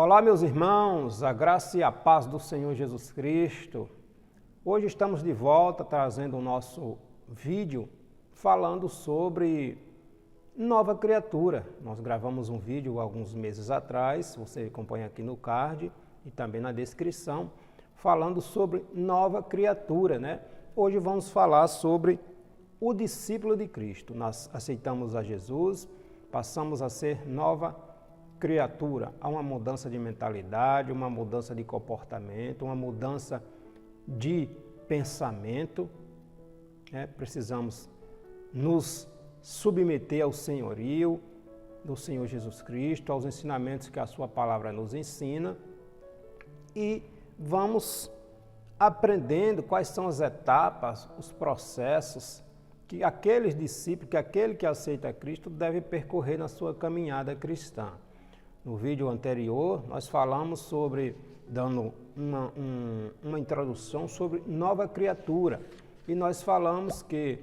Olá, meus irmãos, a graça e a paz do Senhor Jesus Cristo. Hoje estamos de volta trazendo o nosso vídeo falando sobre nova criatura. Nós gravamos um vídeo alguns meses atrás, você acompanha aqui no card e também na descrição, falando sobre nova criatura, né? Hoje vamos falar sobre o discípulo de Cristo. Nós aceitamos a Jesus, passamos a ser nova criatura. Há uma mudança de mentalidade, uma mudança de comportamento, uma mudança de pensamento. Precisamos nos submeter ao senhorio do Senhor Jesus Cristo, aos ensinamentos que a sua palavra nos ensina, e vamos aprendendo quais são as etapas, os processos que aqueles discípulos, que aquele que aceita Cristo deve percorrer na sua caminhada cristã. No vídeo anterior, nós falamos sobre, dando uma introdução sobre nova criatura. E nós falamos que,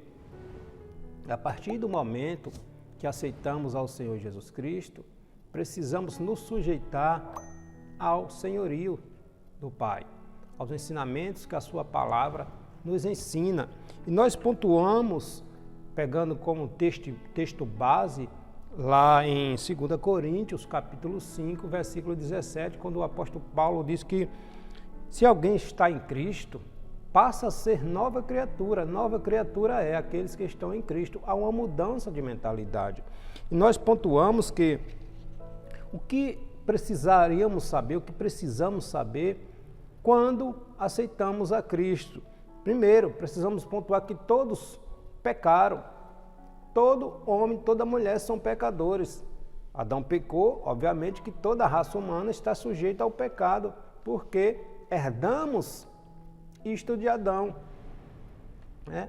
a partir do momento que aceitamos ao Senhor Jesus Cristo, precisamos nos sujeitar ao senhorio do Pai, aos ensinamentos que a sua palavra nos ensina. E nós pontuamos, pegando como texto base, lá em 2 Coríntios, capítulo 5, versículo 17, quando o apóstolo Paulo diz que se alguém está em Cristo, passa a ser nova criatura. Nova criatura é aqueles que estão em Cristo. Há uma mudança de mentalidade. E nós pontuamos que o que precisaríamos saber, o que precisamos saber quando aceitamos a Cristo. Primeiro, precisamos pontuar que todos pecaram. Todo homem, toda mulher são pecadores. Adão pecou, obviamente que toda a raça humana está sujeita ao pecado, porque herdamos isto de Adão.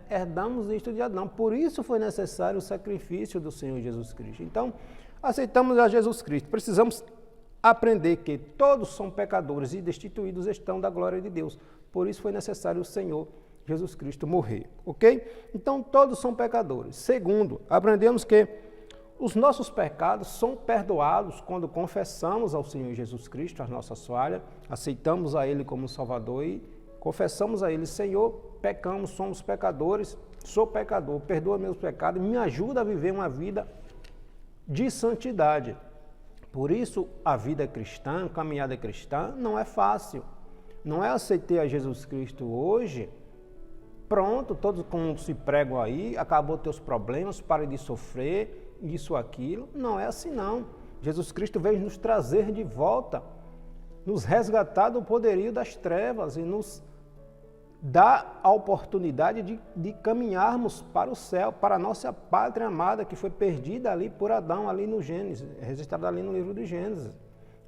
Herdamos isto de Adão. Por isso foi necessário o sacrifício do Senhor Jesus Cristo. Então, aceitamos a Jesus Cristo. Precisamos aprender que todos são pecadores e destituídos estão da glória de Deus. Por isso foi necessário o Senhor Jesus Cristo morrer, ok? Então, todos são pecadores. Segundo, aprendemos que os nossos pecados são perdoados quando confessamos ao Senhor Jesus Cristo as nossas falhas, aceitamos a Ele como Salvador e confessamos a Ele: Senhor, pecamos, somos pecadores, sou pecador, perdoa meus pecados, me ajuda a viver uma vida de santidade. Por isso, a vida cristã, a caminhada cristã, não é fácil. Não é aceitei a Jesus Cristo hoje, pronto, todos como se pregam aí, acabou teus problemas, pare de sofrer, isso, aquilo. Não é assim não. Jesus Cristo veio nos trazer de volta, nos resgatar do poderio das trevas e nos dar a oportunidade de caminharmos para o céu, para a nossa pátria amada, que foi perdida ali por Adão, ali no Gênesis, registrada ali no livro de Gênesis.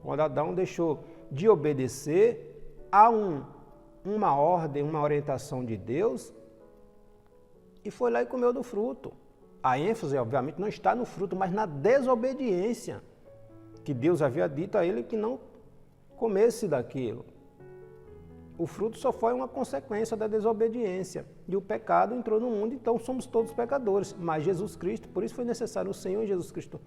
Quando Adão deixou de obedecer a uma ordem, uma orientação de Deus, e foi lá e comeu do fruto. A ênfase, obviamente, não está no fruto, mas na desobediência, que Deus havia dito a ele que não comesse daquilo. O fruto só foi uma consequência da desobediência, e o pecado entrou no mundo, então somos todos pecadores. Mas Jesus Cristo, por isso foi necessário o Senhor Jesus Cristo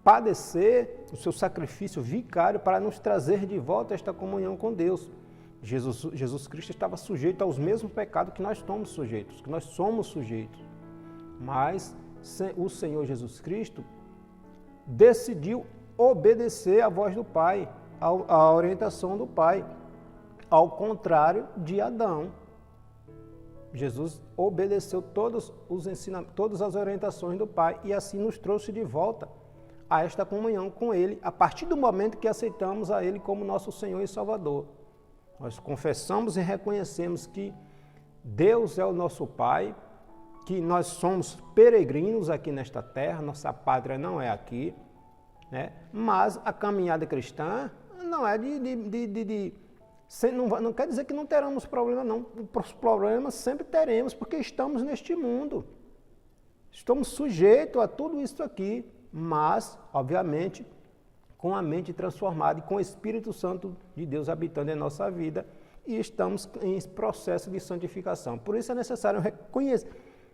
padecer o seu sacrifício vicário para nos trazer de volta esta comunhão com Deus. Jesus Cristo estava sujeito aos mesmos pecados que nós somos sujeitos. Mas o Senhor Jesus Cristo decidiu obedecer à voz do Pai, à orientação do Pai, ao contrário de Adão. Jesus obedeceu todas as orientações do Pai e assim nos trouxe de volta a esta comunhão com Ele, a partir do momento que aceitamos a Ele como nosso Senhor e Salvador. Nós confessamos e reconhecemos que Deus é o nosso Pai, que nós somos peregrinos aqui nesta terra, nossa pátria não é aqui, né? Mas a caminhada cristã não é não quer dizer que não teremos problema, não. Os problemas sempre teremos, porque estamos neste mundo. Estamos sujeitos a tudo isso aqui, mas, obviamente, com a mente transformada e com o Espírito Santo de Deus habitando em nossa vida, e estamos em processo de santificação. Por isso é necessário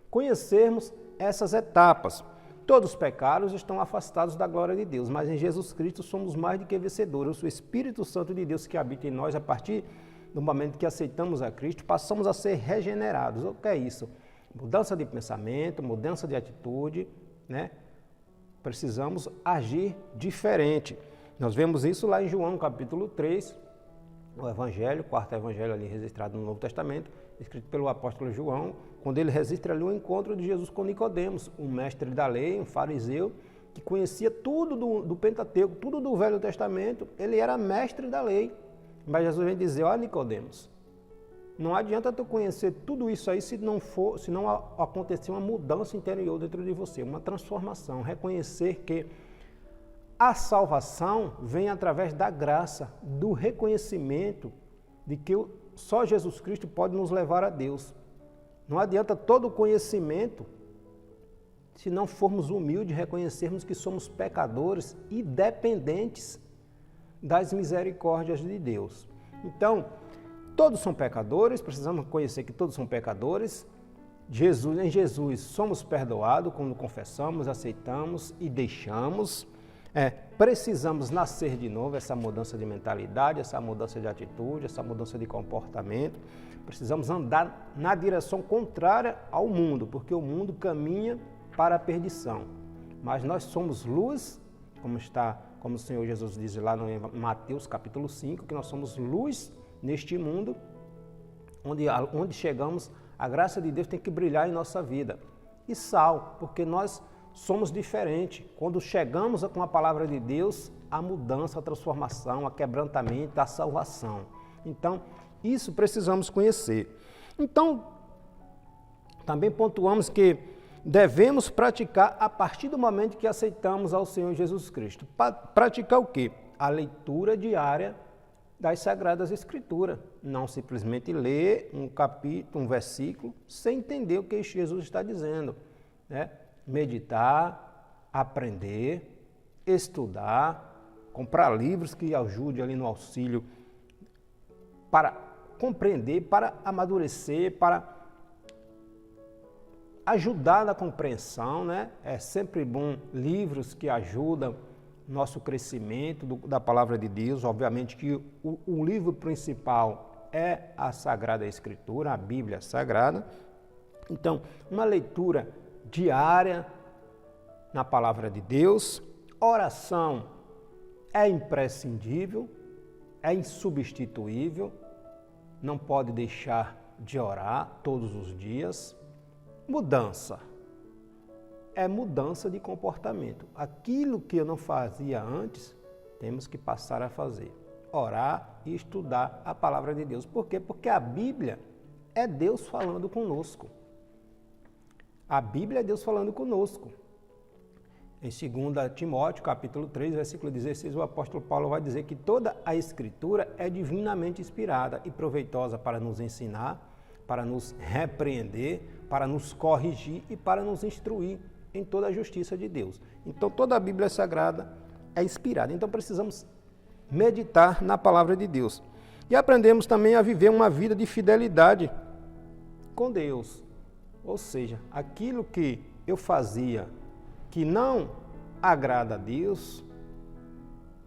conhecermos essas etapas. todos os pecados estão afastados da glória de Deus, mas em Jesus Cristo somos mais do que vencedores. O Espírito Santo de Deus que habita em nós, a partir do momento que aceitamos a Cristo, passamos a ser regenerados. O que é isso? Mudança de pensamento, mudança de atitude, né? Precisamos agir diferente. Nós vemos isso lá em João, capítulo 3, o Evangelho, quarto Evangelho ali registrado no Novo Testamento, escrito pelo apóstolo João, quando ele registra ali o encontro de Jesus com Nicodemos, um mestre da lei, um fariseu, que conhecia tudo do Pentateuco, tudo do Velho Testamento, ele era mestre da lei. Mas Jesus vem dizer, ó Nicodemos, não adianta tu conhecer tudo isso aí se não acontecer uma mudança interior dentro de você, uma transformação, reconhecer que a salvação vem através da graça, do reconhecimento de que só Jesus Cristo pode nos levar a Deus. Não adianta todo o conhecimento se não formos humildes, reconhecermos que somos pecadores e dependentes das misericórdias de Deus. Então, todos são pecadores, precisamos conhecer que todos são pecadores. Em Jesus somos perdoados quando confessamos, aceitamos e deixamos. Precisamos nascer de novo, essa mudança de mentalidade, essa mudança de atitude, essa mudança de comportamento. Precisamos andar na direção contrária ao mundo, porque o mundo caminha para a perdição. Mas nós somos luz, como o Senhor Jesus diz lá no Mateus capítulo 5, que nós somos luz neste mundo, onde chegamos, a graça de Deus tem que brilhar em nossa vida. E sal, porque nós somos diferentes. Quando chegamos com a palavra de Deus, a mudança, a transformação, a quebrantamento, a salvação. Então, isso precisamos conhecer. Então, também pontuamos que devemos praticar a partir do momento que aceitamos ao Senhor Jesus Cristo. Praticar o quê? A leitura diária das Sagradas Escrituras. Não simplesmente ler um capítulo, um versículo, sem entender o que Jesus está dizendo, né? Meditar, aprender, estudar, comprar livros que ajudem ali no auxílio para compreender, para amadurecer, para ajudar na compreensão, né? É sempre bom livros que ajudam nosso crescimento da palavra de Deus. Obviamente que o livro principal é a Sagrada Escritura, a Bíblia Sagrada. Então, uma leitura diária na palavra de Deus. Oração é imprescindível, é insubstituível, não pode deixar de orar todos os dias. Mudança é mudança de comportamento. Aquilo que eu não fazia antes, temos que passar a fazer. Orar e estudar a palavra de Deus. Por quê? Porque a Bíblia é Deus falando conosco. A Bíblia é Deus falando conosco. Em 2 Timóteo, capítulo 3, versículo 16, o apóstolo Paulo vai dizer que toda a Escritura é divinamente inspirada e proveitosa para nos ensinar, para nos repreender, para nos corrigir e para nos instruir em toda a justiça de Deus. Então, toda a Bíblia Sagrada é inspirada. Então, precisamos meditar na palavra de Deus. E aprendemos também a viver uma vida de fidelidade com Deus. Ou seja, aquilo que eu fazia que não agrada a Deus,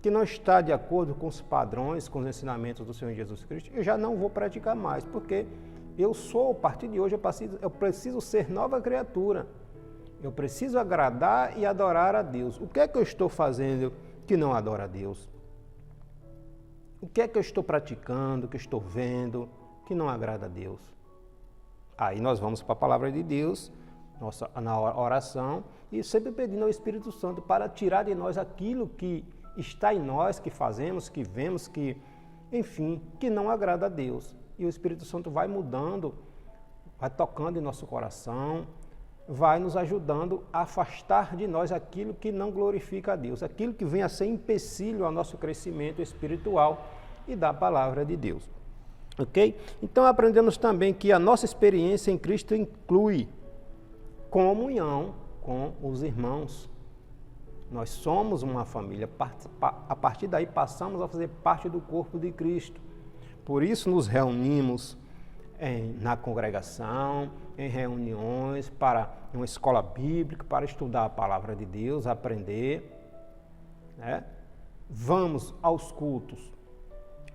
que não está de acordo com os padrões, com os ensinamentos do Senhor Jesus Cristo, eu já não vou praticar mais, porque eu sou, a partir de hoje, eu preciso ser nova criatura. Eu preciso agradar e adorar a Deus. O que é que eu estou fazendo que não adora a Deus? O que é que eu estou praticando, que estou vendo, que não agrada a Deus? Aí nós vamos para a palavra de Deus, na oração, e sempre pedindo ao Espírito Santo para tirar de nós aquilo que está em nós, que fazemos, que vemos, que, enfim, que não agrada a Deus. E o Espírito Santo vai mudando, vai tocando em nosso coração, vai nos ajudando a afastar de nós aquilo que não glorifica a Deus, aquilo que vem a ser empecilho ao nosso crescimento espiritual e da palavra de Deus. Ok? Então aprendemos também que a nossa experiência em Cristo inclui comunhão com os irmãos. Nós somos uma família, a partir daí passamos a fazer parte do corpo de Cristo. Por isso nos reunimos, na congregação, em reuniões, para uma escola bíblica, para estudar a palavra de Deus, aprender, né? Vamos aos cultos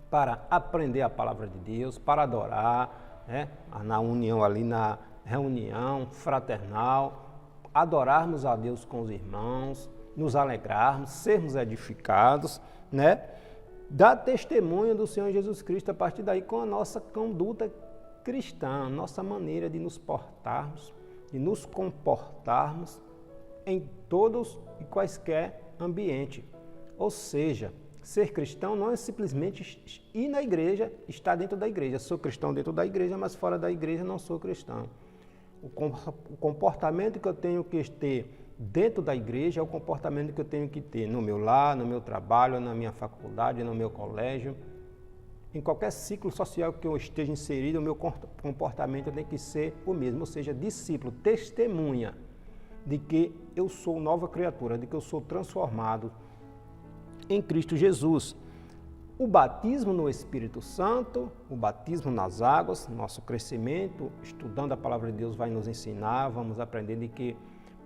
para aprender a palavra de Deus, para adorar, né? Na união ali, na reunião fraternal, adorarmos a Deus com os irmãos, nos alegrarmos, sermos edificados, né? Dar testemunho do Senhor Jesus Cristo a partir daí com a nossa conduta cristã, nossa maneira de nos portarmos, de nos comportarmos em todos e quaisquer ambientes. Ou seja, ser cristão não é simplesmente ir na igreja, estar dentro da igreja. Sou cristão dentro da igreja, mas fora da igreja não sou cristão. O comportamento que eu tenho que ter dentro da igreja é o comportamento que eu tenho que ter no meu lar, no meu trabalho, na minha faculdade, no meu colégio. Em qualquer ciclo social que eu esteja inserido, o meu comportamento tem que ser o mesmo, ou seja, discípulo, testemunha de que eu sou nova criatura, de que eu sou transformado em Cristo Jesus. O batismo no Espírito Santo, o batismo nas águas, nosso crescimento, estudando a palavra de Deus vai nos ensinar, vamos aprender de que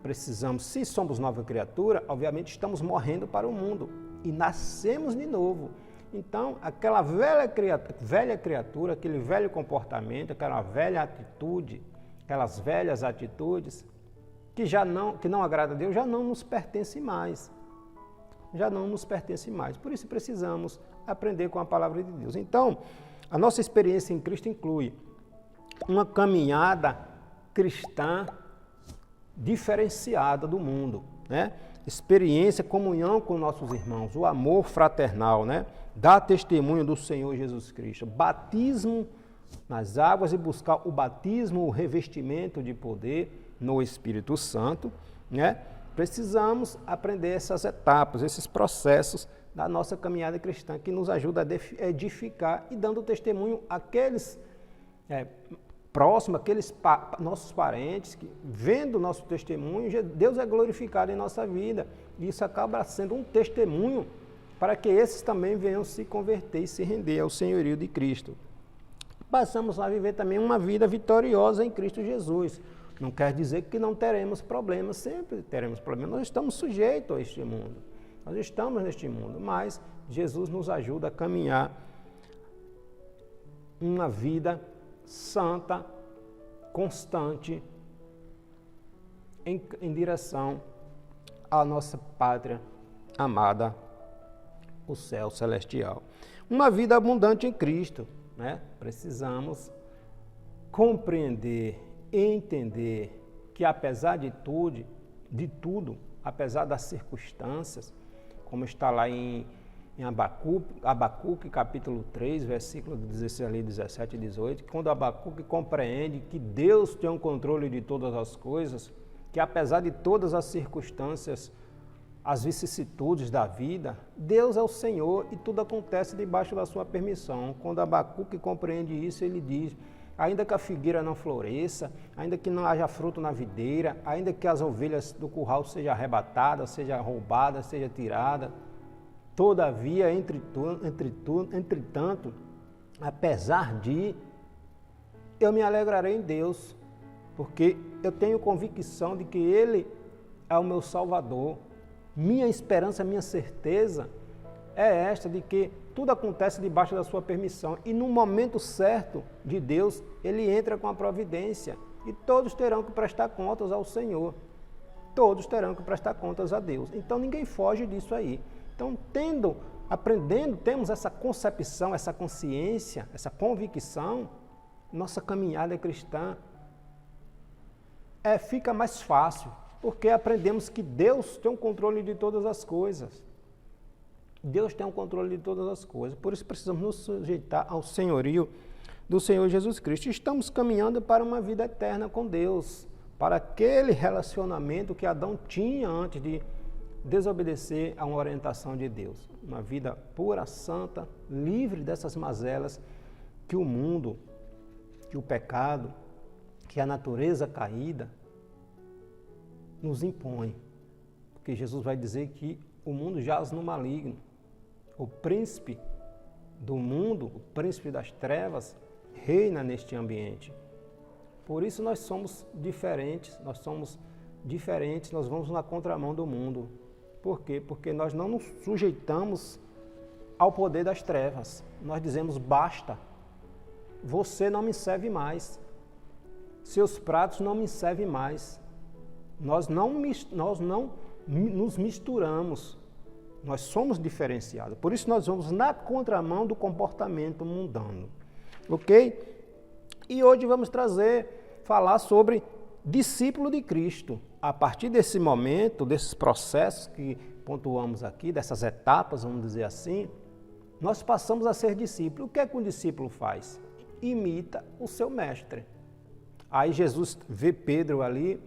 precisamos, se somos nova criatura, obviamente estamos morrendo para o mundo e nascemos de novo. Então, aquela velha criatura, aquele velho comportamento, aquela velha atitude, aquelas velhas atitudes que não agrada a Deus, já não nos pertence mais. Já não nos pertence mais. Por isso precisamos aprender com a palavra de Deus. Então, a nossa experiência em Cristo inclui uma caminhada cristã diferenciada do mundo, né? Experiência, comunhão com nossos irmãos, o amor fraternal, né? Dar testemunho do Senhor Jesus Cristo, batismo nas águas e buscar o batismo, o revestimento de poder no Espírito Santo, né? Precisamos aprender essas etapas, esses processos da nossa caminhada cristã que nos ajuda a edificar e dando testemunho àqueles próximos, aqueles nossos parentes, que vendo o nosso testemunho, Deus é glorificado em nossa vida. E isso acaba sendo um testemunho para que esses também venham se converter e se render ao senhorio de Cristo. Passamos a viver também uma vida vitoriosa em Cristo Jesus. Não quer dizer que não teremos problemas, sempre teremos problemas. Nós estamos sujeitos a este mundo. Nós estamos neste mundo, mas Jesus nos ajuda a caminhar uma vida santa, constante, em direção à nossa pátria amada, o céu celestial. Uma vida abundante em Cristo, né? Precisamos compreender, entender que apesar de tudo, apesar das circunstâncias, como está lá em Abacuque, capítulo 3, versículo 16, 17 e 18, quando Abacuque compreende que Deus tem o controle de todas as coisas, que apesar de todas as circunstâncias, as vicissitudes da vida, Deus é o Senhor e tudo acontece debaixo da sua permissão. Quando Abacuque compreende isso, ele diz: ainda que a figueira não floresça, ainda que não haja fruto na videira, ainda que as ovelhas do curral sejam arrebatadas, seja roubada, seja tirada, todavia, entretanto, apesar de, eu me alegrarei em Deus, porque eu tenho convicção de que Ele é o meu Salvador. Minha esperança, minha certeza é esta, de que tudo acontece debaixo da sua permissão e no momento certo de Deus, Ele entra com a providência e todos terão que prestar contas ao Senhor. Todos terão que prestar contas a Deus. Então ninguém foge disso aí. Então, aprendendo, temos essa concepção, essa consciência, essa convicção, nossa caminhada cristã fica mais fácil, porque aprendemos que Deus tem o controle de todas as coisas. Deus tem o controle de todas as coisas, por isso precisamos nos sujeitar ao senhorio do Senhor Jesus Cristo. Estamos caminhando para uma vida eterna com Deus, para aquele relacionamento que Adão tinha antes de desobedecer a uma orientação de Deus. Uma vida pura, santa, livre dessas mazelas que o mundo, que o pecado, que a natureza caída nos impõe. Porque Jesus vai dizer que o mundo jaz no maligno. O príncipe do mundo, o príncipe das trevas, reina neste ambiente. Por isso nós somos diferentes, nós vamos na contramão do mundo. Por quê? Porque nós não nos sujeitamos ao poder das trevas. Nós dizemos, basta, você não me serve mais, seus pratos não me servem mais. Nós não nos misturamos, nós somos diferenciados. Por isso nós vamos na contramão do comportamento mundano. Ok? E hoje vamos falar sobre discípulo de Cristo. A partir desse momento, desses processos que pontuamos aqui, dessas etapas, vamos dizer assim, nós passamos a ser discípulo. O que é que um discípulo faz? Imita o seu mestre. Aí Jesus vê Pedro ali,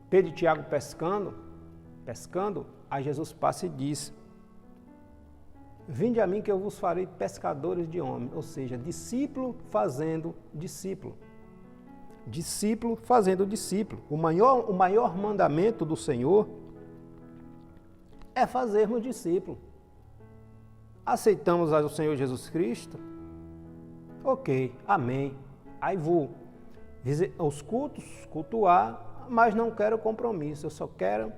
Pedro e Tiago pescando, aí Jesus passa e diz, vinde a mim que eu vos farei pescadores de homens, ou seja, discípulo fazendo discípulo. Discípulo fazendo discípulo. O maior mandamento do Senhor é fazermos discípulo. Aceitamos o Senhor Jesus Cristo? Ok, amém. Aí vou aos cultos, cultuar, mas não quero compromisso, eu só quero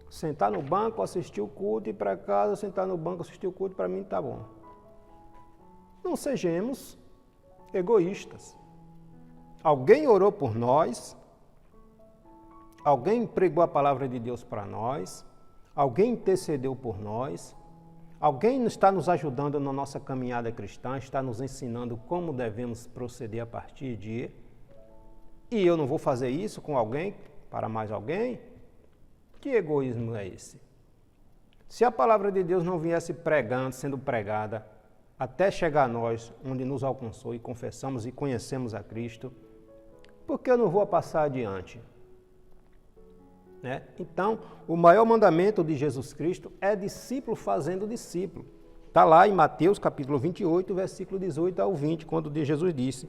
sentar no banco, assistir o culto, ir para casa, sentar no banco, assistir o culto, para mim está bom. Não sejamos egoístas. Alguém orou por nós, alguém pregou a palavra de Deus para nós, alguém intercedeu por nós, alguém está nos ajudando na nossa caminhada cristã, está nos ensinando como devemos proceder a partir de... E eu não vou fazer isso com alguém, para mais alguém? Que egoísmo é esse? Se a palavra de Deus não viesse pregando, sendo pregada, até chegar a nós, onde nos alcançou e confessamos e conhecemos a Cristo, por que eu não vou passar adiante? Né? Então, o maior mandamento de Jesus Cristo é discípulo fazendo discípulo. Está lá em Mateus capítulo 28, versículo 18 ao 20, quando Jesus disse,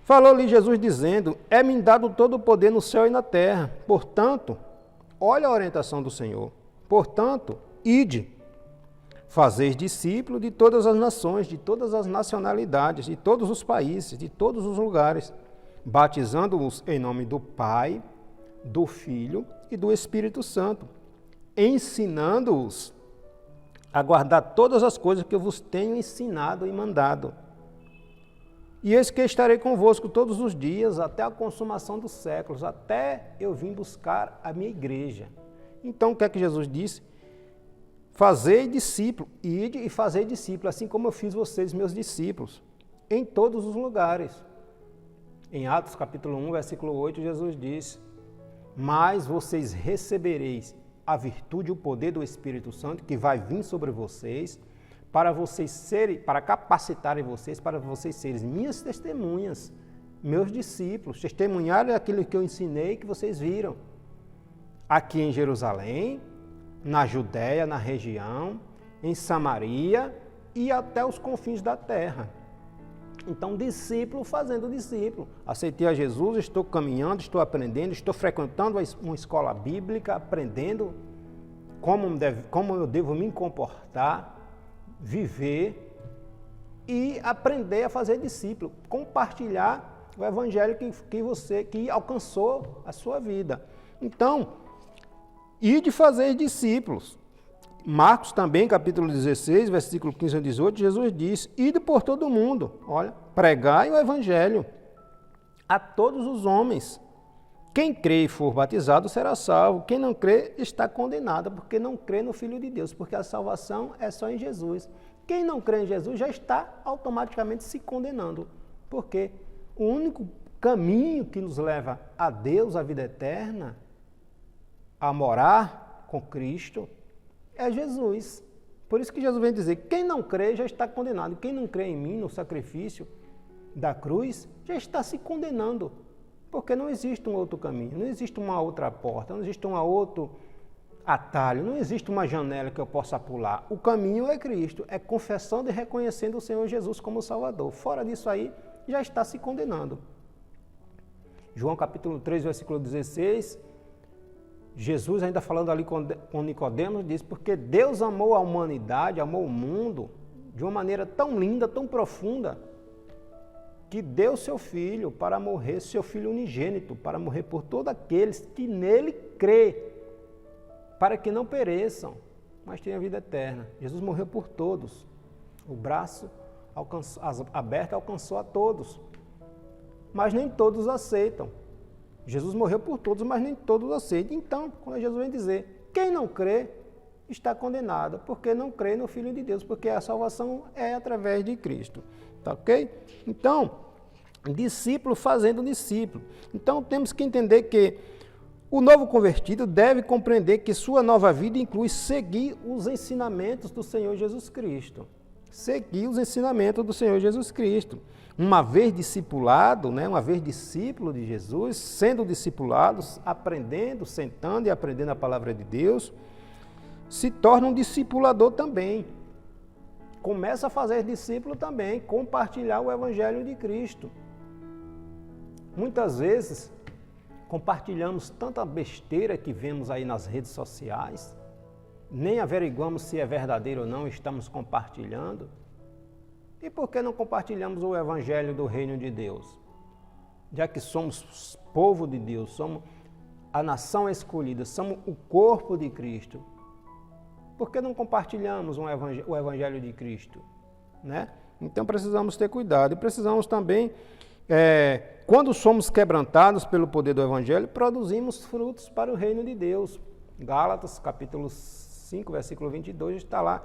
falou-lhe Jesus dizendo, é-me dado todo o poder no céu e na terra, portanto, olha a orientação do Senhor, portanto, ide, fazeis discípulo de todas as nações, de todas as nacionalidades, de todos os países, de todos os lugares, batizando-os em nome do Pai, do Filho e do Espírito Santo, ensinando-os a guardar todas as coisas que eu vos tenho ensinado e mandado. E eis que estarei convosco todos os dias, até a consumação dos séculos, até eu vim buscar a minha igreja. Então, o que é que Jesus disse? Fazei discípulo, ide e fazei discípulo, assim como eu fiz vocês, meus discípulos, em todos os lugares. Em Atos capítulo 1, versículo 8, Jesus diz, mas vocês recebereis a virtude e o poder do Espírito Santo, que vai vir sobre vocês, para capacitarem vocês, para vocês serem minhas testemunhas, meus discípulos, testemunharem aquilo que eu ensinei, que vocês viram. Aqui em Jerusalém, na Judéia, na região, em Samaria e até os confins da terra. Então, discípulo fazendo discípulo. Aceitei a Jesus, estou caminhando, estou aprendendo, estou frequentando uma escola bíblica, aprendendo como eu devo me comportar, viver e aprender a fazer discípulo, compartilhar o evangelho que alcançou a sua vida. Então, ide fazer discípulos. Marcos também, capítulo 16, versículo 15 a 18, Jesus diz, ide por todo o mundo, olha, pregai o evangelho a todos os homens. Quem crê e for batizado será salvo, quem não crê está condenado, porque não crê no Filho de Deus, porque a salvação é só em Jesus. Quem não crê em Jesus já está automaticamente se condenando, porque o único caminho que nos leva a Deus, a vida eterna, a morar com Cristo, é Jesus. Por isso que Jesus vem dizer, quem não crê já está condenado. Quem não crê em mim, no sacrifício da cruz, já está se condenando. Porque não existe um outro caminho, não existe uma outra porta, não existe um outro atalho, não existe uma janela que eu possa pular. O caminho é Cristo, é confessando e reconhecendo o Senhor Jesus como Salvador. Fora disso aí, já está se condenando. João capítulo 3, versículo 16, Jesus, ainda falando ali com Nicodemos, diz, porque Deus amou a humanidade, amou o mundo, de uma maneira tão linda, tão profunda, que deu seu filho para morrer, seu filho unigênito, para morrer por todos aqueles que nele crê, para que não pereçam, mas tenham vida eterna. Jesus morreu por todos. O braço aberto alcançou a todos, mas nem todos aceitam. Jesus morreu por todos, mas nem todos aceitam. Então, quando Jesus vem dizer, quem não crê está condenado, porque não crê no Filho de Deus, porque a salvação é através de Cristo. Tá ok? Então, discípulo fazendo discípulo. Então, temos que entender que o novo convertido deve compreender que sua nova vida inclui seguir os ensinamentos do Senhor Jesus Cristo. Seguir os ensinamentos do Senhor Jesus Cristo. Uma vez discipulado, uma vez discípulo de Jesus, sendo discipulados, aprendendo, sentando e aprendendo a palavra de Deus, se torna um discipulador também. Começa a fazer discípulo também, compartilhar o Evangelho de Cristo. Muitas vezes, compartilhamos tanta besteira que vemos aí nas redes sociais, nem averiguamos se é verdadeiro ou não, estamos compartilhando. E por que não compartilhamos o Evangelho do Reino de Deus? Já que somos povo de Deus, somos a nação escolhida, somos o corpo de Cristo. Por que não compartilhamos o Evangelho de Cristo? Então precisamos ter cuidado e precisamos também, quando somos quebrantados pelo poder do Evangelho, produzimos frutos para o Reino de Deus. Gálatas, capítulo 5, versículo 22, está lá,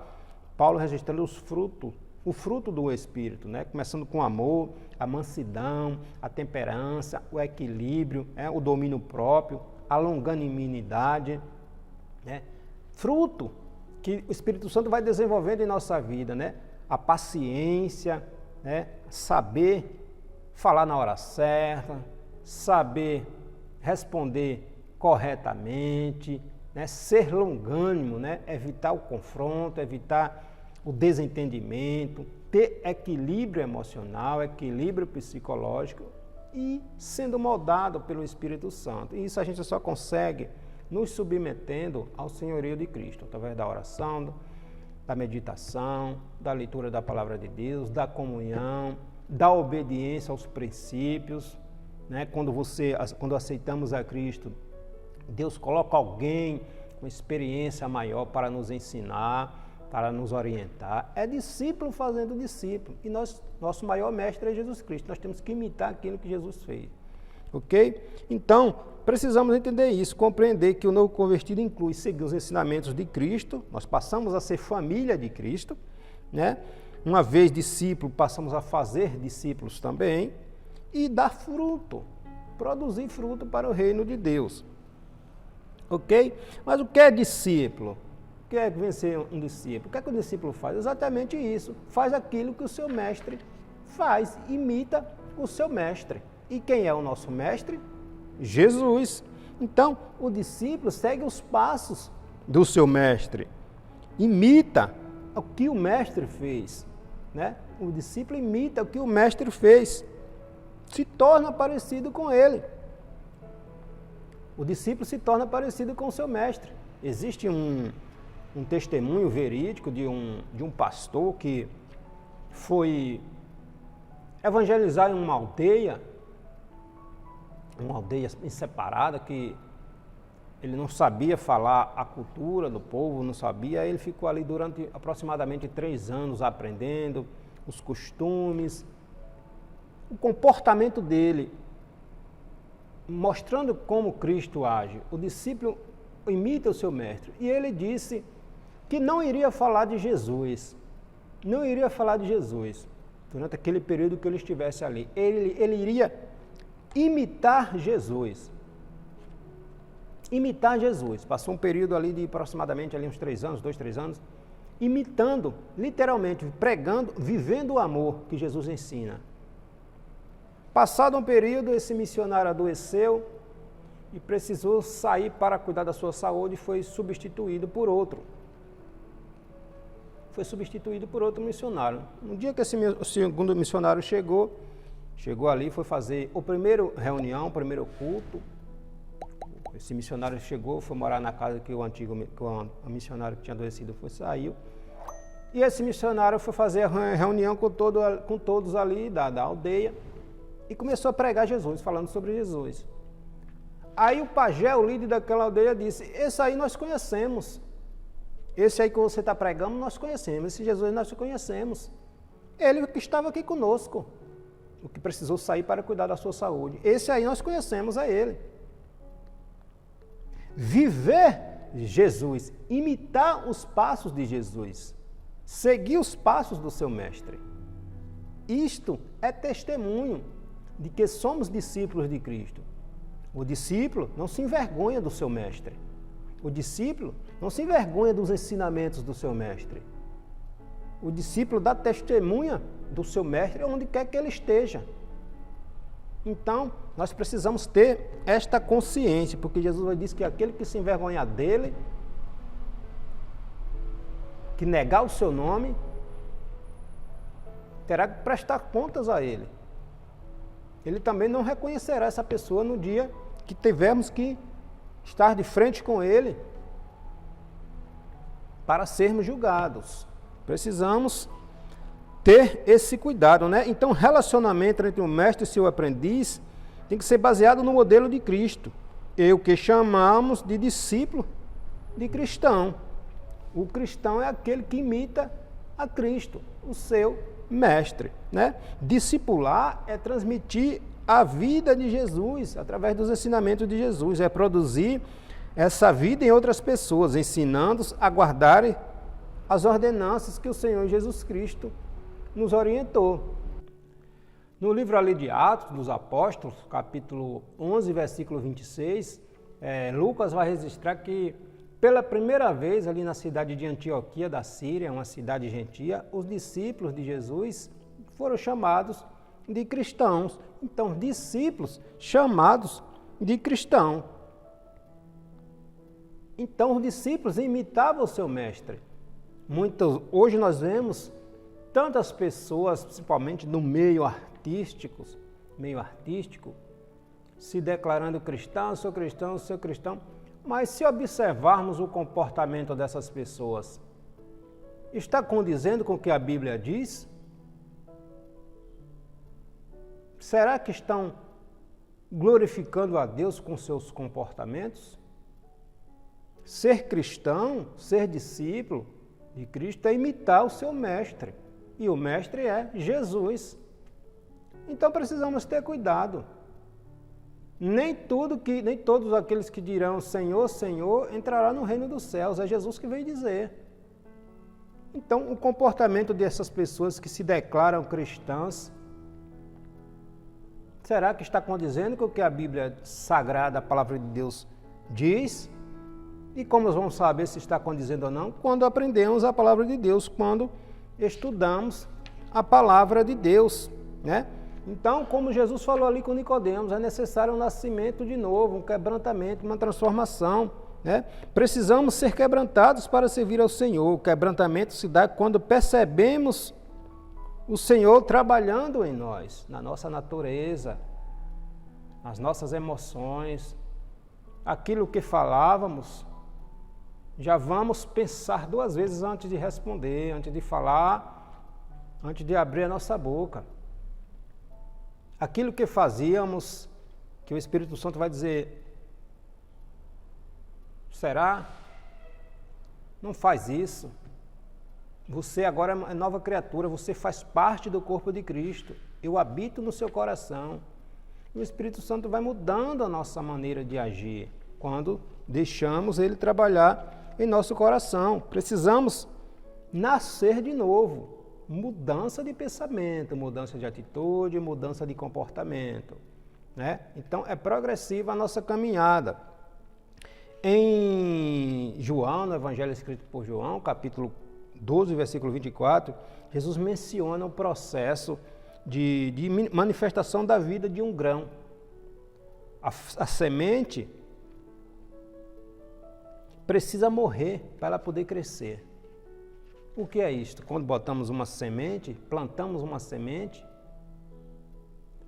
Paulo registrando os frutos, o fruto do Espírito, começando com o amor, a mansidão, a temperança, o equilíbrio, o domínio próprio, a longanimidade, fruto que o Espírito Santo vai desenvolvendo em nossa vida, a paciência, saber falar na hora certa, saber responder corretamente, ser longânimo, evitar o confronto, evitar o desentendimento, ter equilíbrio emocional, equilíbrio psicológico e sendo moldado pelo Espírito Santo. E isso a gente só consegue nos submetendo ao senhorio de Cristo, através da oração, da meditação, da leitura da palavra de Deus, da comunhão, da obediência aos princípios. Quando aceitamos a Cristo, Deus coloca alguém com experiência maior para nos ensinar, para nos orientar. É discípulo fazendo discípulo. E nosso maior mestre é Jesus Cristo. Nós temos que imitar aquilo que Jesus fez. Ok? Então, precisamos entender isso, compreender que o novo convertido inclui seguir os ensinamentos de Cristo. Nós passamos a ser família de Cristo, Uma vez discípulo, passamos a fazer discípulos também e dar fruto, produzir fruto para o reino de Deus. Ok? Mas o que é discípulo? O que é vencer um discípulo? O que é que o discípulo faz? Exatamente isso. Faz aquilo que o seu mestre faz, imita o seu mestre. E quem é o nosso mestre? Jesus. Então, o discípulo segue os passos do seu mestre. Imita o que o mestre fez. O discípulo imita o que o mestre fez. Se torna parecido com ele. O discípulo se torna parecido com o seu mestre. Existe um testemunho verídico de um pastor que foi evangelizar em uma aldeia separada, que ele não sabia falar a cultura do povo, não sabia, ele ficou ali durante aproximadamente 3 anos aprendendo os costumes, o comportamento dele, mostrando como Cristo age. O discípulo imita o seu mestre. E ele disse que não iria falar de Jesus. Não iria falar de Jesus durante aquele período que ele estivesse ali. Ele iria imitar Jesus. Imitar Jesus. Passou um período ali de aproximadamente ali uns 3 anos, 2, 3 anos, imitando, literalmente, pregando, vivendo o amor que Jesus ensina. Passado um período, esse missionário adoeceu e precisou sair para cuidar da sua saúde e foi substituído por outro. Foi substituído por outro missionário. Um dia que o segundo missionário chegou ali, foi fazer a primeira reunião, o primeiro culto. Esse missionário chegou, foi morar na casa que o missionário que tinha adoecido saiu. E esse missionário foi fazer a reunião com todos ali da aldeia. e começou a pregar Jesus, falando sobre Jesus. Aí o pajé, o líder daquela aldeia, disse: esse aí nós conhecemos. Esse aí que você está pregando, nós conhecemos. Esse Jesus nós conhecemos. Ele que estava aqui conosco, o que precisou sair para cuidar da sua saúde. Esse aí nós conhecemos a ele. Viver Jesus, imitar os passos de Jesus, seguir os passos do seu mestre. Isto é testemunho de que somos discípulos de Cristo. O discípulo não se envergonha do seu mestre. O discípulo não se envergonha dos ensinamentos do seu mestre. O discípulo dá testemunha do seu mestre onde quer que ele esteja. Então, nós precisamos ter esta consciência, porque Jesus diz que aquele que se envergonhar dele, que negar o seu nome, terá que prestar contas a ele. Ele também não reconhecerá essa pessoa no dia que tivermos que estar de frente com ele para sermos julgados. Precisamos ter esse cuidado, né? Então, o relacionamento entre o mestre e seu aprendiz tem que ser baseado no modelo de Cristo. É o que chamamos de discípulo de cristão. O cristão é aquele que imita a Cristo, o seu mestre, né? Discipular é transmitir a vida de Jesus através dos ensinamentos de Jesus, é produzir essa vida em outras pessoas, ensinando-os a guardarem as ordenanças que o Senhor Jesus Cristo nos orientou. No livro ali de Atos dos Apóstolos, capítulo 11, versículo 26, Lucas vai registrar que pela primeira vez ali na cidade de Antioquia da Síria, uma cidade gentia, os discípulos de Jesus foram chamados de cristãos. Então, discípulos chamados de cristão. Então, os discípulos imitavam o seu mestre. Hoje nós vemos tantas pessoas, principalmente no meio artístico, se declarando cristão, sou cristão. Mas se observarmos o comportamento dessas pessoas, está condizendo com o que a Bíblia diz? Será que estão glorificando a Deus com seus comportamentos? Ser cristão, ser discípulo de Cristo é imitar o seu mestre. E o mestre é Jesus. Então precisamos ter cuidado. Nem todos aqueles que dirão Senhor, Senhor, entrará no reino dos céus. É Jesus que veio dizer. Então, o comportamento dessas pessoas que se declaram cristãs, será que está condizendo com o que a Bíblia Sagrada, a Palavra de Deus, diz? E como vamos saber se está condizendo ou não? Quando aprendemos a Palavra de Deus, quando estudamos a Palavra de Deus, né? Então, como Jesus falou ali com Nicodemos, é necessário um nascimento de novo, um quebrantamento, uma transformação, né? Precisamos ser quebrantados para servir ao Senhor. O quebrantamento se dá quando percebemos o Senhor trabalhando em nós, na nossa natureza, nas nossas emoções, aquilo que falávamos, já vamos pensar 2 vezes antes de responder, antes de falar, antes de abrir a nossa boca. Aquilo que fazíamos, que o Espírito Santo vai dizer, será? Não faz isso. Você agora é nova criatura, você faz parte do corpo de Cristo. Eu habito no seu coração. O Espírito Santo vai mudando a nossa maneira de agir, quando deixamos Ele trabalhar em nosso coração. Precisamos nascer de novo. Mudança de pensamento, mudança de atitude, mudança de comportamento, né? Então, é progressiva a nossa caminhada. Em João, no Evangelho escrito por João, capítulo 12, versículo 24, Jesus menciona o processo de manifestação da vida de um grão. A semente precisa morrer para ela poder crescer. O que é isto? Quando botamos uma semente, plantamos uma semente,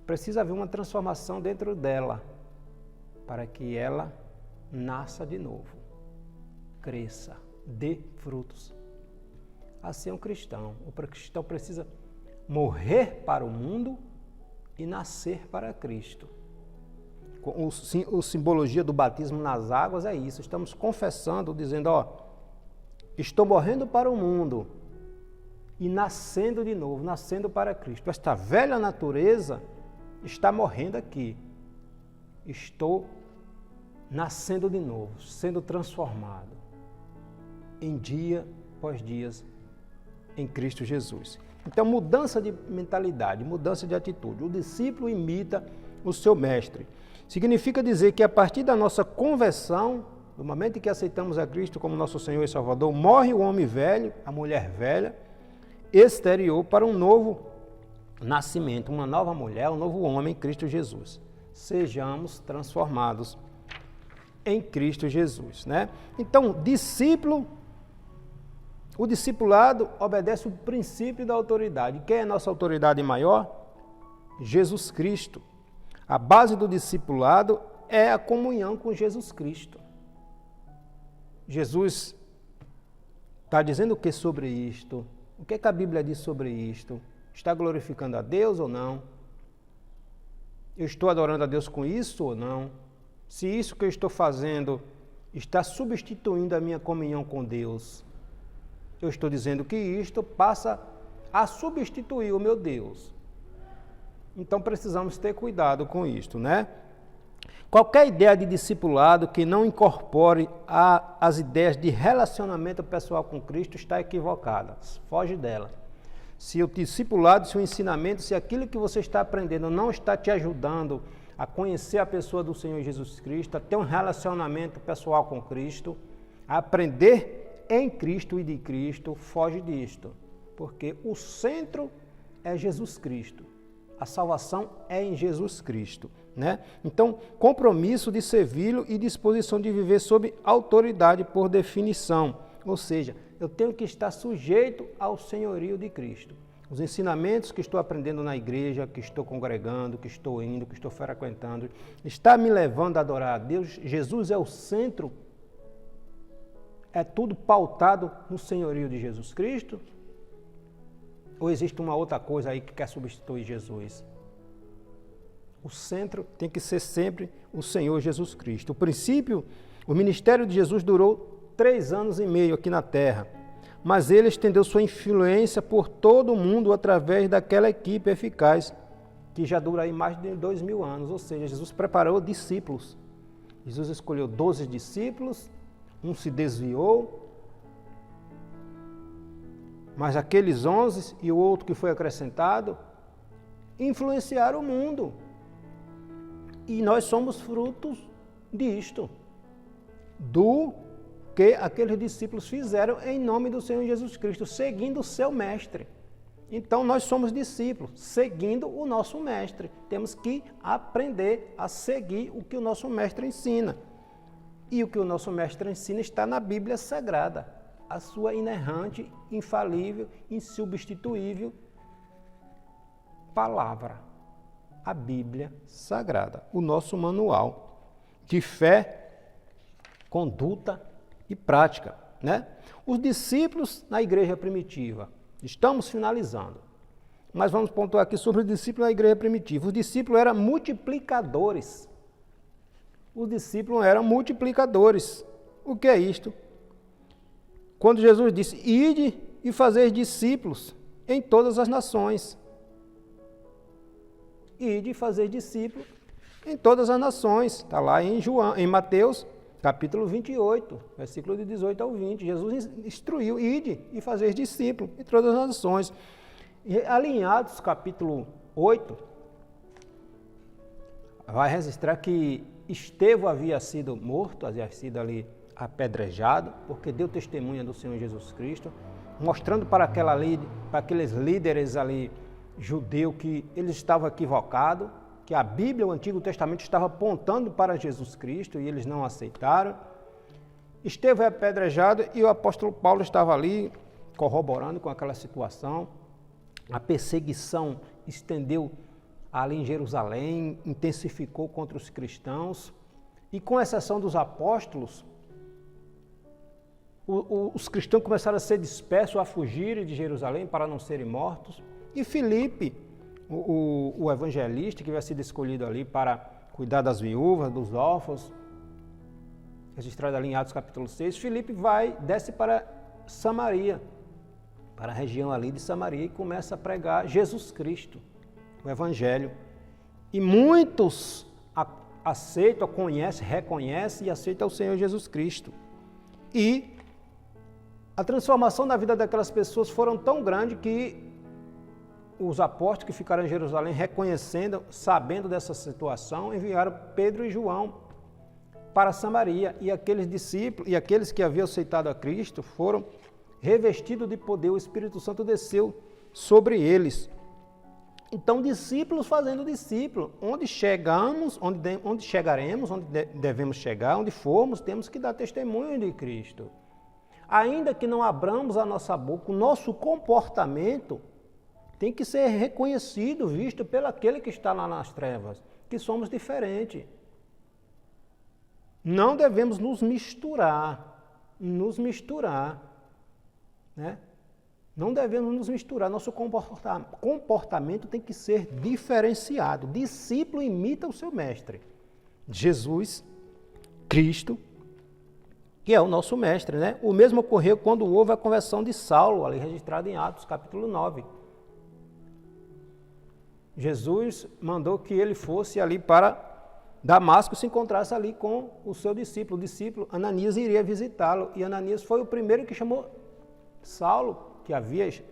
precisa haver uma transformação dentro dela, para que ela nasça de novo, cresça, dê frutos. Assim é um cristão. O cristão precisa morrer para o mundo e nascer para Cristo. A simbologia do batismo nas águas é isso. Estamos confessando, dizendo, estou morrendo para o mundo e nascendo de novo, nascendo para Cristo. Esta velha natureza está morrendo aqui. Estou nascendo de novo, sendo transformado em dia após dias em Cristo Jesus. Então, mudança de mentalidade, mudança de atitude. O discípulo imita o seu mestre. Significa dizer que a partir da nossa conversão, no momento em que aceitamos a Cristo como nosso Senhor e Salvador, morre o homem velho, a mulher velha, exterior para um novo nascimento, uma nova mulher, um novo homem, Cristo Jesus. Sejamos transformados em Cristo Jesus, né? Então, o discipulado obedece o princípio da autoridade. Quem é a nossa autoridade maior? Jesus Cristo. A base do discipulado é a comunhão com Jesus Cristo. Jesus está dizendo o que sobre isto? O que a Bíblia diz sobre isto? Está glorificando a Deus ou não? Eu estou adorando a Deus com isso ou não? Se isso que eu estou fazendo está substituindo a minha comunhão com Deus, eu estou dizendo que isto passa a substituir o meu Deus. Então precisamos ter cuidado com isto, né? Qualquer ideia de discipulado que não incorpore as ideias de relacionamento pessoal com Cristo está equivocada. Foge dela. Se o discipulado, se o ensinamento, se aquilo que você está aprendendo não está te ajudando a conhecer a pessoa do Senhor Jesus Cristo, a ter um relacionamento pessoal com Cristo, a aprender em Cristo e de Cristo, foge disto. Porque o centro é Jesus Cristo. A salvação é em Jesus Cristo, né? Então, compromisso de servi-lo e disposição de viver sob autoridade por definição. Ou seja, eu tenho que estar sujeito ao senhorio de Cristo. Os ensinamentos que estou aprendendo na igreja, que estou congregando, que estou indo, que estou frequentando, está me levando a adorar a Deus. Jesus é o centro. É tudo pautado no senhorio de Jesus Cristo? Ou existe uma outra coisa aí que quer substituir Jesus? O centro tem que ser sempre o Senhor Jesus Cristo. O princípio, o ministério de Jesus durou 3 anos e meio aqui na Terra, mas ele estendeu sua influência por todo o mundo através daquela equipe eficaz, que já dura aí mais de 2000 anos, ou seja, Jesus preparou discípulos. Jesus escolheu 12 discípulos, um se desviou, mas aqueles 11 e o outro que foi acrescentado influenciaram o mundo. E nós somos frutos disto, do que aqueles discípulos fizeram em nome do Senhor Jesus Cristo, seguindo o seu mestre. Então nós somos discípulos, seguindo o nosso mestre. Temos que aprender a seguir o que o nosso mestre ensina. E o que o nosso mestre ensina está na Bíblia Sagrada. A sua inerrante, infalível, insubstituível palavra, a Bíblia Sagrada, o nosso manual de fé, conduta e prática, né? Os discípulos na igreja primitiva, estamos finalizando, mas vamos pontuar aqui sobre os discípulos na igreja primitiva. Os discípulos eram multiplicadores. Os discípulos eram multiplicadores. O que é isto? Quando Jesus disse, ide e fazer discípulos em todas as nações. Ide e fazer discípulos em todas as nações. Está lá em Mateus, capítulo 28, versículo de 18 ao 20. Jesus instruiu, ide e fazer discípulos em todas as nações. E alinhados, capítulo 8, vai registrar que Estevão havia sido morto, havia sido ali apedrejado, porque deu testemunha do Senhor Jesus Cristo, mostrando para aqueles líderes ali judeus que eles estavam equivocados, que a Bíblia, o Antigo Testamento, estava apontando para Jesus Cristo e eles não aceitaram. Estevão é apedrejado e o apóstolo Paulo estava ali corroborando com aquela situação. A perseguição estendeu ali em Jerusalém, intensificou contra os cristãos e, com exceção dos apóstolos, os cristãos começaram a ser dispersos, a fugirem de Jerusalém para não serem mortos. E Filipe, o evangelista que havia sido escolhido ali para cuidar das viúvas, dos órfãos, registrado ali em Atos capítulo 6, Filipe desce para Samaria, para a região ali de Samaria, e começa a pregar Jesus Cristo, o Evangelho. E muitos aceitam, conhecem, reconhecem e aceitam o Senhor Jesus Cristo. E a transformação na vida daquelas pessoas foram tão grande que os apóstolos que ficaram em Jerusalém, reconhecendo, sabendo dessa situação, enviaram Pedro e João para Samaria. E aqueles discípulos, e aqueles que haviam aceitado a Cristo, foram revestidos de poder. O Espírito Santo desceu sobre eles. Então, discípulos fazendo discípulos. Onde chegamos, onde chegaremos, onde devemos chegar, onde formos, temos que dar testemunho de Cristo. Ainda que não abramos a nossa boca, o nosso comportamento tem que ser reconhecido, visto pelo aquele que está lá nas trevas, que somos diferentes. Não devemos nos misturar, né? Não devemos nos misturar, nosso comportamento tem que ser diferenciado. Discípulo imita o seu mestre, Jesus Cristo, que é o nosso mestre, né? O mesmo ocorreu quando houve a conversão de Saulo, ali registrado em Atos, capítulo 9. Jesus mandou que ele fosse ali para Damasco, se encontrasse ali com o seu discípulo. O discípulo Ananias iria visitá-lo, e Ananias foi o primeiro que chamou Saulo, que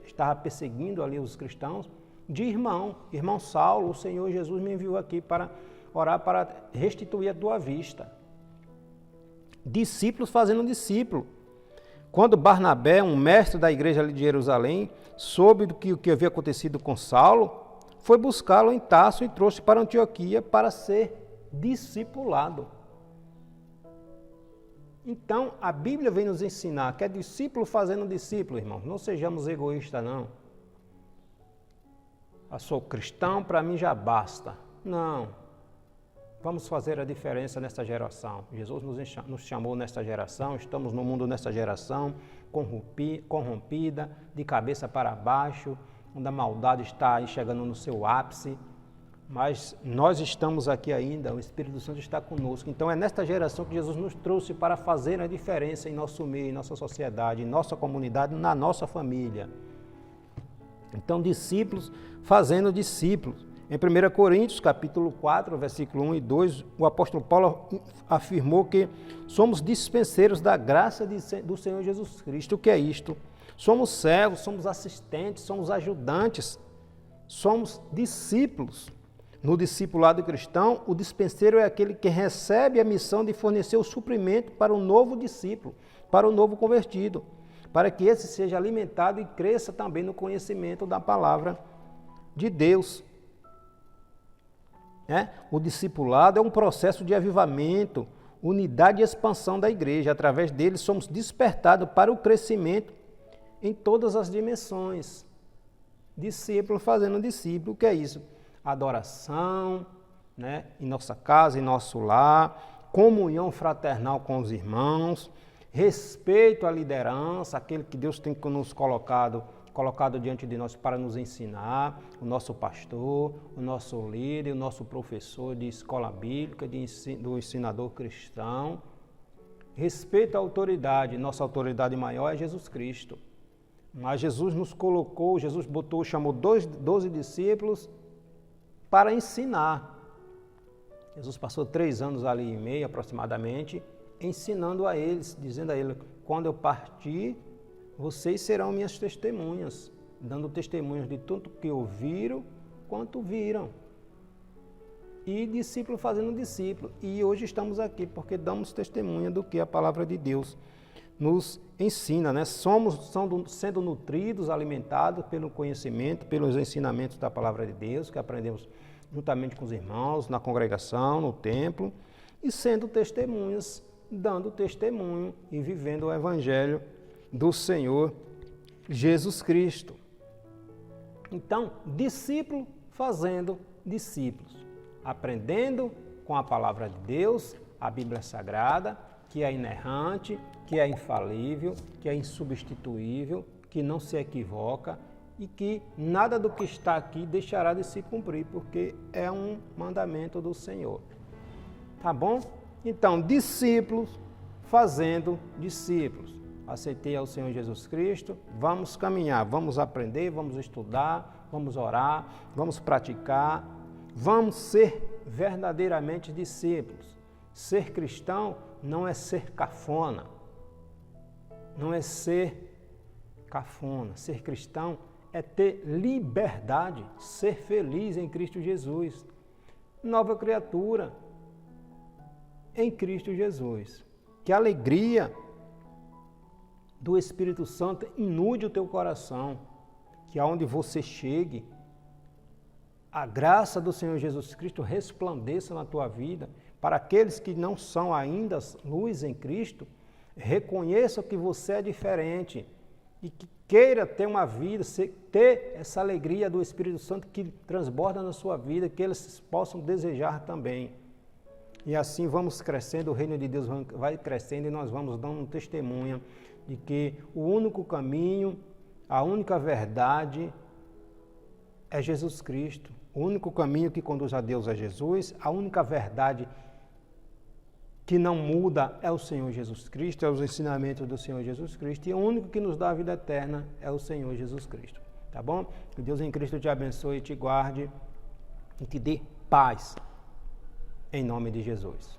estava perseguindo ali os cristãos, de irmão Saulo, o Senhor Jesus me enviou aqui para orar, para restituir a tua vista. Discípulos fazendo discípulo. Quando Barnabé, um mestre da igreja ali de Jerusalém, soube do que havia acontecido com Saulo, foi buscá-lo em Tarso e trouxe para Antioquia para ser discipulado. Então, a Bíblia vem nos ensinar que é discípulo fazendo discípulo, irmãos. Não sejamos egoístas, não. Eu sou cristão, para mim já basta. Não. Vamos fazer a diferença nesta geração. Jesus nos chamou nesta geração, estamos no mundo nesta geração, corrompida, de cabeça para baixo, onde a maldade está aí chegando no seu ápice. Mas nós estamos aqui ainda, o Espírito Santo está conosco. Então é nesta geração que Jesus nos trouxe para fazer a diferença em nosso meio, em nossa sociedade, em nossa comunidade, na nossa família. Então, discípulos fazendo discípulos. Em 1 Coríntios, capítulo 4, versículo 1 e 2, o apóstolo Paulo afirmou que somos dispenseiros da graça do Senhor Jesus Cristo. O que é isto? Somos servos, somos assistentes, somos ajudantes, somos discípulos. No discipulado cristão, o dispenseiro é aquele que recebe a missão de fornecer o suprimento para o novo discípulo, para o novo convertido, para que esse seja alimentado e cresça também no conhecimento da palavra de Deus. O discipulado é um processo de avivamento, unidade e expansão da igreja. Através dele somos despertados para o crescimento em todas as dimensões. Discípulo fazendo discípulo, o que é isso? Adoração, em nossa casa, em nosso lar, comunhão fraternal com os irmãos, respeito à liderança, aquele que Deus tem nos colocado diante de nós para nos ensinar, o nosso pastor, o nosso líder, o nosso professor de escola bíblica, do ensinador cristão. Respeito à autoridade, nossa autoridade maior é Jesus Cristo. Mas Jesus nos colocou, chamou 12 discípulos para ensinar. Jesus passou 3 anos ali e meio aproximadamente, ensinando a eles, dizendo a eles, quando eu partir, vocês serão minhas testemunhas, dando testemunhos de tanto que ouviram quanto viram. E discípulo fazendo discípulo. E hoje estamos aqui porque damos testemunha do que a palavra de Deus nos ensina, Somos sendo nutridos, alimentados pelo conhecimento, pelos ensinamentos da palavra de Deus, que aprendemos juntamente com os irmãos, na congregação, no templo, e sendo testemunhas, dando testemunho e vivendo o Evangelho do Senhor Jesus Cristo. Então, discípulo fazendo discípulos, aprendendo com a palavra de Deus, a Bíblia Sagrada, que é inerrante, que é infalível, que é insubstituível, que não se equivoca, e que nada do que está aqui deixará de se cumprir, porque é um mandamento do Senhor. Tá bom? Então, discípulos fazendo discípulos. Aceitei ao Senhor Jesus Cristo, vamos caminhar, vamos aprender, vamos estudar, vamos orar, vamos praticar, vamos ser verdadeiramente discípulos. Ser cristão não é ser cafona, não é ser cafona. Ser cristão é ter liberdade, ser feliz em Cristo Jesus. Nova criatura em Cristo Jesus. Que a alegria do Espírito Santo inunde o teu coração, que aonde você chegue, a graça do Senhor Jesus Cristo resplandeça na tua vida. Para aqueles que não são ainda luz em Cristo, reconheçam que você é diferente e que queira ter uma vida, ter essa alegria do Espírito Santo que transborda na sua vida, que eles possam desejar também. E assim vamos crescendo, o reino de Deus vai crescendo e nós vamos dando um testemunho de que o único caminho, a única verdade é Jesus Cristo. O único caminho que conduz a Deus é Jesus, a única verdade que não muda é o Senhor Jesus Cristo, é os ensinamentos do Senhor Jesus Cristo, e o único que nos dá a vida eterna é o Senhor Jesus Cristo. Tá bom? Que Deus em Cristo te abençoe, te guarde e te dê paz. Em nome de Jesus.